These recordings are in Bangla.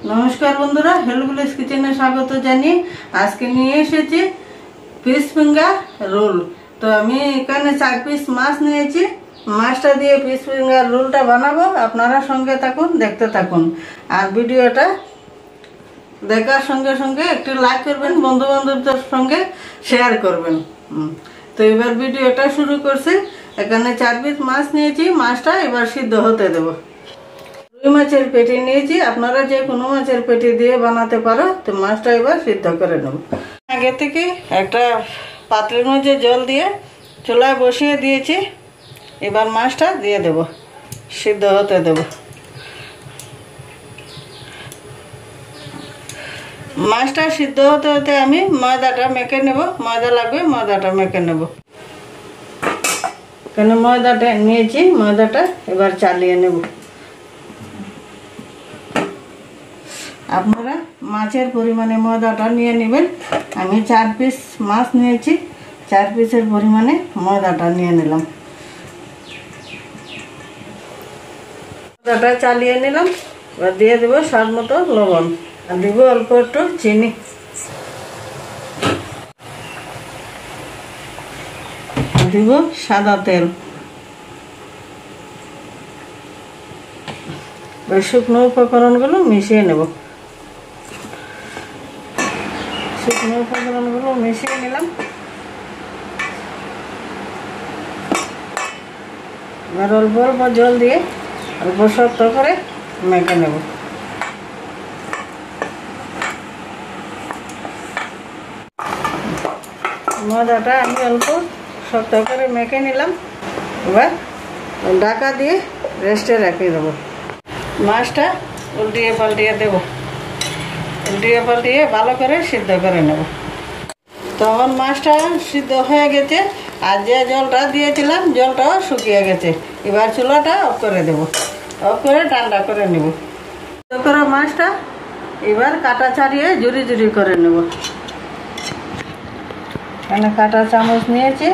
নমস্কার বন্ধুরা, হেলগুলিস কিচেনে স্বাগত জানিয়ে আজকে নিয়ে এসেছি ফিশ ফিঙ্গার রোল। তো আমি এখানে 4 পিস মাছ নিয়েছি। মাছটা দিয়ে ফিশ ফিঙ্গার রোলটা বানাবো। আপনারা সঙ্গে থাকুন, দেখতে থাকুন। আর ভিডিওটা দেখার সঙ্গে সঙ্গে একটু লাইক করবেন, বন্ধু বান্ধবদের সঙ্গে শেয়ার করবেন। তো এবার ভিডিওটা শুরু করছি। এখানে 4 পিস মাছ নিয়েছি। মাছটা এবার সিদ্ধ হতে দেবো। রুই মাছের পেটি নিয়েছি, আপনারা যে কোনো মাছের পেটি দিয়ে বানাতে পারো। তো মাছটা এবার সিদ্ধ করে নেব। আগে থেকে একটা পাত্রের মধ্যে জল দিয়ে চুলায় বসিয়ে দিয়েছি। এবার মাছটা দিয়ে দেব, সিদ্ধ হতে দেব। মাছটা সিদ্ধ হতে হতে আমি ময়দাটা মেখে নেব। ময়দা লাগবে, ময়দাটা মেখে নেব। কেন ময়দাটা নিয়েছি, ময়দাটা এবার চালিয়ে নেব। আপনারা মাছের পরিমাণে ময়দাটা নিয়ে নেবেন। আমি 4 পিস মাছ নিয়েছি, 4 পিসের পরিমাণে ময়দাটা নিয়ে নিলাম। ময়দাটা চালিয়ে নিলাম। এবার দিয়ে দেবো স্বাদ মতো লবণ, আর দেবো অল্প একটু চিনি, দিব সাদা তেল। শুকনো উপকরণগুলো মিশিয়ে নেব। শুকনো উপকরণগুলো মিশিয়ে নিলাম। এবার অল্প অল্প জল দিয়ে অল্প শক্ত করে মেখে নেব। ময়দাটা আমি অল্প শক্ত করে মেখে নিলাম। এবার ঢাকা দিয়ে রেস্টে রেখে দেবো। মাছটা উল্টিয়ে পাল্টিয়ে দেব। উল্টিয়ে পাল্টিয়ে ভালো করে সিদ্ধ করে নেব। তখন মাছটা সিদ্ধ হয়ে গেছে, আর যে জলটা দিয়েছিলাম জলটাও শুকিয়ে গেছে। এবার চুলাটা অফ করে দেব। অফ করে ঠান্ডা করে নেব। সিদ্ধ করা মাছটা এবার কাটা ছাড়িয়ে জুড়ি জুড়ি করে নেব। এখানে কাটা চামচ নিয়েছি।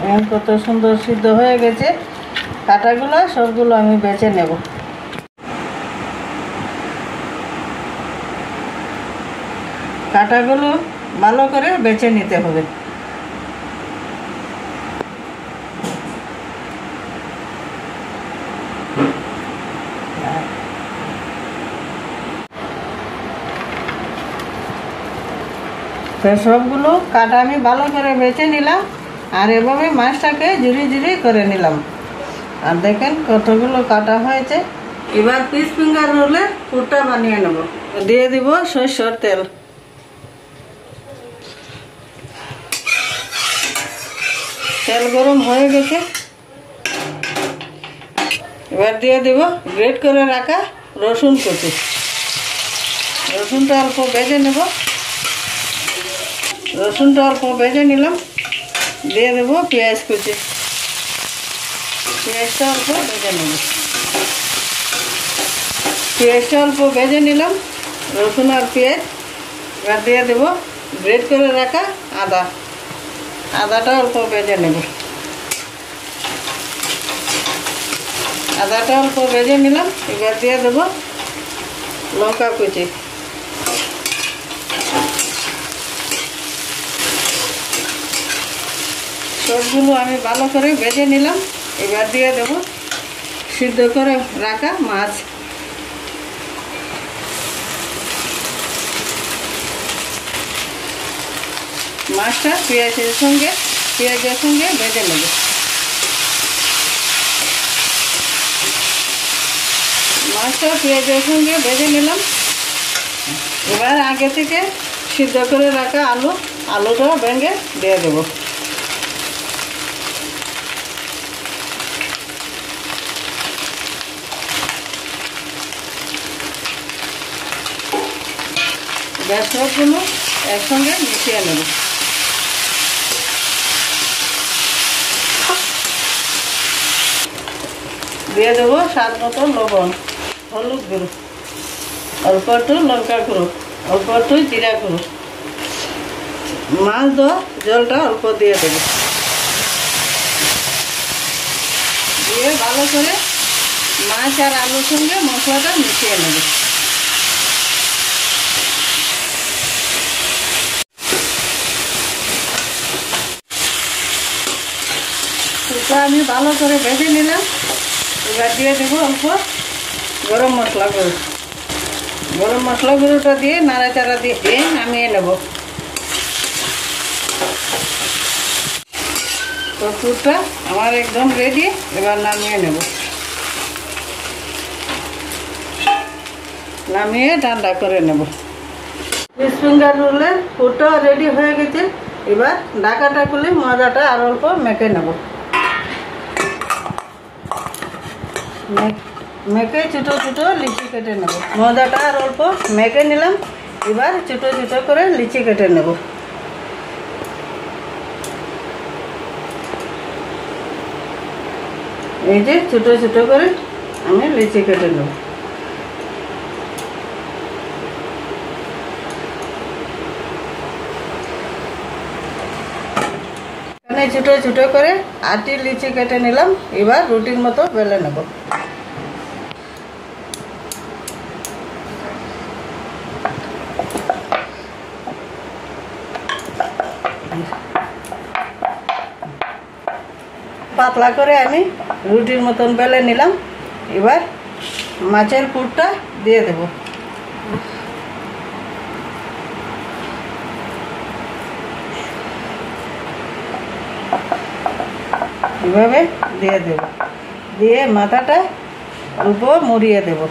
এখন কত সুন্দর সিদ্ধ হয়ে গেছে। কাটাগুলো সবগুলো আমি বেছে নেব। কাটাগুলো ভালো করে বেছে নিতে হবে। তো সবগুলো কাটা আমি ভালো করে বেছে নিলাম, আর এভাবে মাছটাকে ঝুরি ঝুরি করে নিলাম। আর দেখেন কতগুলো কাটা হয়েছে। এবার ফিশ ফিঙ্গার রোলের পুরটা বানিয়ে নেব। দিয়ে দিব সরষের তেল। তেল গরম হয়ে গেছে। এবার দিয়ে দেব গ্রেট করে রাখা রসুন কুচি। রসুনটা অল্প ভেজে নেব। রসুনটা অল্প ভেজে নিলাম। দিয়ে দেব পেঁয়াজ কুচি। পেঁয়াজটা অল্প ভেজে নেব। পেঁয়াজটা অল্প ভেজে নিলাম, রসুন আর পেঁয়াজ। এবার দিয়ে দেব গ্রেট করে রাখা আদা। আদাটা অল্প ভেজে নেব। আদাটা অল্প ভেজে নিলাম। এবার দিয়ে দেব লঙ্কা কুচি। সবগুলো আমি ভালো করে ভেজে নিলাম। এবার দিয়ে দেব সিদ্ধ করে রাখা মাছ। মাছটা পেঁয়াজের সঙ্গে ভেজে নেব। মাছটা পেঁয়াজের সঙ্গে ভেজে নিলাম। এবার আগে থেকে সিদ্ধ করে রাখা আলুটা ভেঙে দিয়ে দেব। গ্যাস সবগুলো একসঙ্গে মিশিয়ে নেব। দিয়ে দেবো স্বাদ মতো লবণ, হলুদ গুঁড়ো, অল্প একটু লঙ্কা গুঁড়ো, অল্প একটু জিরা গুঁড়ো। মাছ দেওয়া জলটা অল্প দিয়ে দেবো। দিয়ে ভালো করে মাছ আর আলুর সঙ্গে মশলাটা মিশিয়ে নেব। পুরটা আমি ভালো করে ভেজে নিলাম। এবার দিয়ে দেবো অল্প গরম মশলা গুঁড়ো। গরম মশলা গুঁড়োটা দিয়ে নাড়াচাড়া দিয়ে নামিয়ে নেব। তো পুরটা আমার একদম রেডি, এবার নামিয়ে নেব। নামিয়ে ঠান্ডা করে নেব। ফিশ ফিঙ্গার রোলের পুরটা রেডি হয়ে গেছে। এবার ঢাকাটা খুলে ময়দাটা আর অল্প মেখে নেব। মেখে ছোটো ছোটো লিচি কেটে নেব। ময়দাটা আর অল্প মেখে নিলাম। এবার ছোটো ছোটো করে লিচি কেটে নেব। এই যে ছোটো ছোটো করে আমি লিচি কেটে নেব। এখানে ছোটো ছোটো করে 8টি লিচি কেটে নিলাম। এবার রুটির মতো বেলে নেব। পাতলা করে আমি রুটির মতন বেলে নিলাম। এবার মাছের পুরটা দিয়ে দেব। এভাবে দিয়ে দেব। দিয়ে মাথাটা অল্প মুড়িয়ে দেব।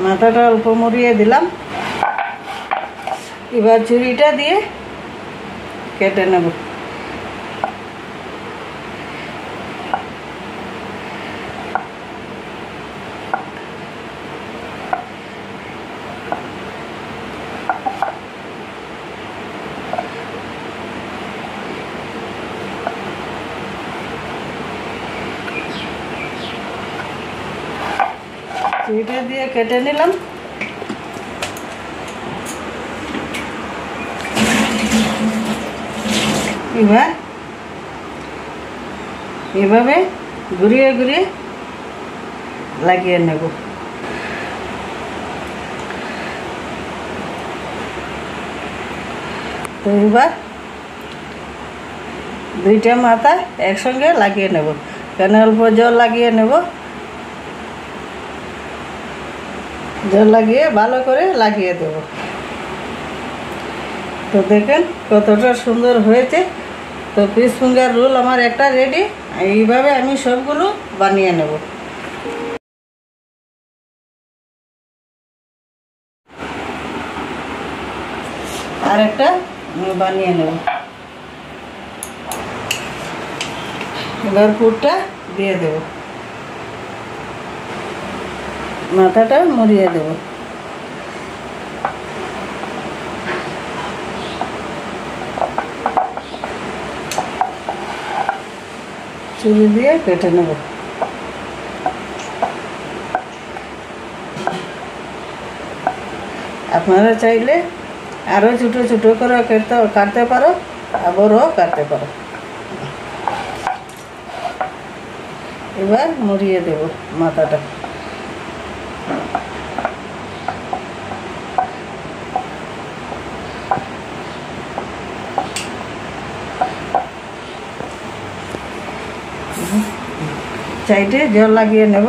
মাথাটা অল্প মুড়িয়ে দিলাম। এবার ছুরিটা দিয়ে কেটে নেব। ছুরিটা দিয়ে কেটে নিলাম। এবার এভাবে ঘুরিয়ে ঘুরিয়ে লাগিয়ে নেব। তো এবার দুইটা মাথা একসঙ্গে লাগিয়ে নেব। কেন অল্প জল লাগিয়ে নেব। জল লাগিয়ে ভালো করে লাগিয়ে দেব। তো দেখেন কতটা সুন্দর হয়েছে। তো ফিশ ফিঙ্গার রোল আমার একটা রেডি। এইভাবে আমি সবগুলো বানিয়ে নেব। আর একটা বানিয়ে নেব। এবার পুরটা দিয়ে দেব। মাথাটা মুড়িয়ে দেব। ছুরি দিয়ে কেটে নেব। আপনারা চাইলে আরও ছোটো ছোটো করে কাটতে পারো, আবারও কাটতে পারো। এবার মুড়িয়ে দেব মাথাটা। সাইডে জল লাগিয়ে নেব।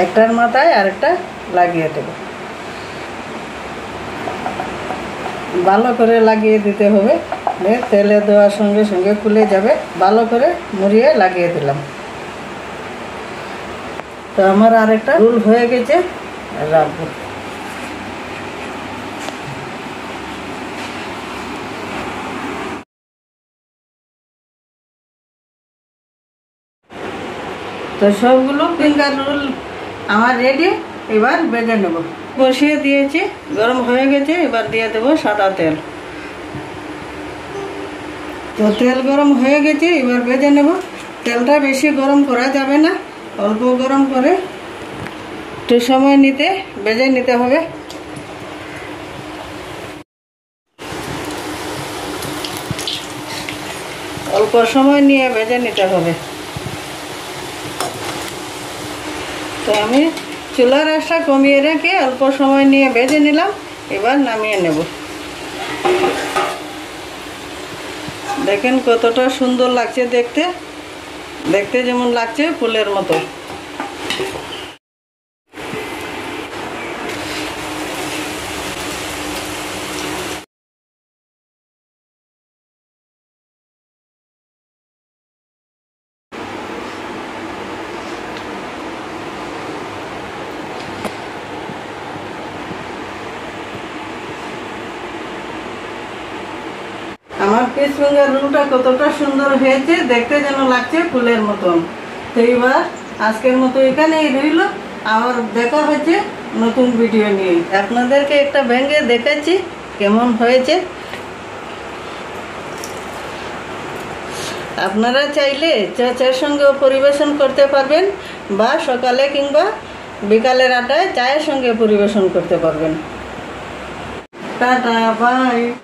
একটার মাথায় আরেকটা লাগিয়ে দেব। ভালো করে লাগিয়ে দিতে হবে। তেলে দেওয়ার সঙ্গে সঙ্গে খুলে যাবে। ভালো করে মুড়িয়ে লাগিয়ে দিলাম। তো আমার আরেকটা রোল হয়ে গেছে, রাখবো। তো সবগুলো ফিঙ্গার রোল আমার রেডি। এবার ভেজে নেব। বসিয়ে দিয়েছি, গরম হয়ে গেছে। এবার দিয়ে দেবো সাদা তেল। তো তেল গরম হয়ে গেছে, এবার ভেজে নেব। তেলটা বেশি গরম করা যাবে না, অল্প গরম করে একটু সময় নিতে ভেজে নিতে হবে। অল্প সময় নিয়ে ভেজে নিতে হবে। তো আমি চুলার আঁচটা কমিয়ে রেখে অল্প সময় নিয়ে ভেজে নিলাম। এবার নামিয়ে নেব। দেখেন কতটা সুন্দর লাগছে দেখতে, দেখতে যেমন লাগছে ফুলের মতো। আমার ফিশ ফিঙ্গার রোলটা কতটা সুন্দর হয়েছে, দেখতে যেন লাগছে ফুলের মতন। তো এবার আজকের মতো এখানেই রইল, আবার দেখা হচ্ছে নতুন ভিডিও নিয়ে। আপনাদেরকে একটা ভেঙে দেখাচ্ছি কেমন হয়েছে। আপনারা চাইলে চায়ের সঙ্গেও পরিবেশন করতে পারবেন, বা সকালে কিংবা বিকালের আড্ডায় চায়ের সঙ্গে পরিবেশন করতে পারবেন। Tata, by.